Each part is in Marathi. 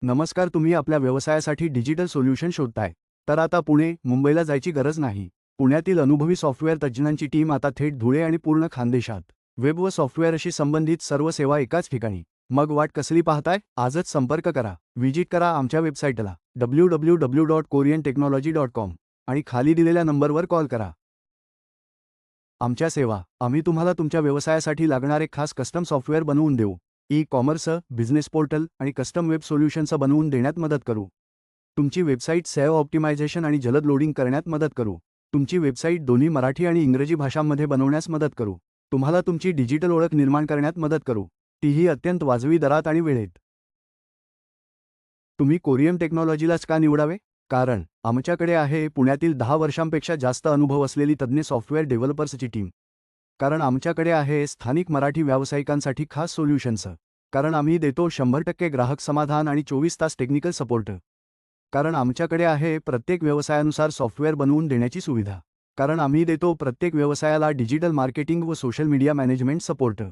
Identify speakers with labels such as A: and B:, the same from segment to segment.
A: नमस्कार. तुम्ही आपल्या व्यवसायासाठी डिजिटल सोल्युशन शोधताय तर आता पुणे मुंबईला जायची गरज नाही. पुण्यातील अनुभवी सॉफ्टवेअर तज्ज्ञांची टीम आता थेट धुळे आणि पूर्ण खानदेशात वेब व सॉफ्टवेअरशी संबंधित सर्व सेवा एकाच ठिकाणी. मग वाट कसली पाहताय? आजच संपर्क करा. व्हिजिट करा आमच्या वेबसाईटला www.koreantechnology.com आणि खाली दिलेल्या नंबरवर कॉल करा. आमच्या सेवा आम्ही तुम्हाला तुमच्या व्यवसायासाठी लागणारे खास कस्टम सॉफ्टवेअर बनवून देऊ. ई-कॉमर्स, बिझनेस पोर्टल आणि कस्टम वेब सोल्युशन्स बनवून देण्यात मदत करू. तुमची वेबसाईट सेओ ऑप्टिमायझेशन आणि जलद लोडिंग करण्यात मदत करू. तुमची वेबसाईट दोन्ही मराठी आणि इंग्रजी भाषांमध्ये बनवण्यास मदत करू. तुम्हाला तुमची डिजिटल ओळख निर्माण करण्यात मदत करू, तीही अत्यंत वाजवी दरात आणि वेळेत. तुम्ही कोरियम टेक्नॉलॉजीलाच का निवडावे? कारण आमच्याकडे आहे पुण्यातील 10 वर्षांपेक्षा जास्त अनुभव असलेली तज्ज्ञ सॉफ्टवेअर डेव्हलपर्सची टीम. कारण आमच्याकडे आहे स्थानिक मराठी व्यावसायिकांसाठी खास सोल्युशन्स. कारण आम्ही देतो 100% ग्राहक समाधान आणि 24 तास टेक्निकल सपोर्ट. कारण आमच्याकडे आहे प्रत्येक व्यवसायानुसार सॉफ्टवेअर बनवून देण्याची सुविधा. कारण आम्ही देतो प्रत्येक व्यवसायाला डिजिटल मार्केटिंग व सोशल मीडिया मॅनेजमेंट सपोर्ट.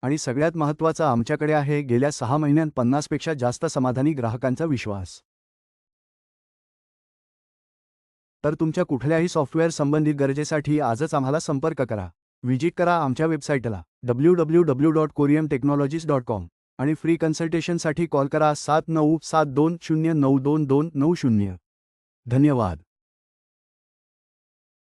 A: आणि सगळ्यात महत्त्वाचं, आमच्याकडे आहे गेल्या 6 महिन्यांत 50 पेक्षा जास्त समाधानी ग्राहकांचा विश्वास. तर तुमच्या कुठल्याही सॉफ्टवेअर संबंधित गरजेसाठी आजच आम्हाला संपर्क करा. व्हिजिट करा आमच्या वेबसाईटला www.koreantechnologies.com आणि फ्री कन्सल्टेशनसाठी कॉल करा 7972092290. धन्यवाद.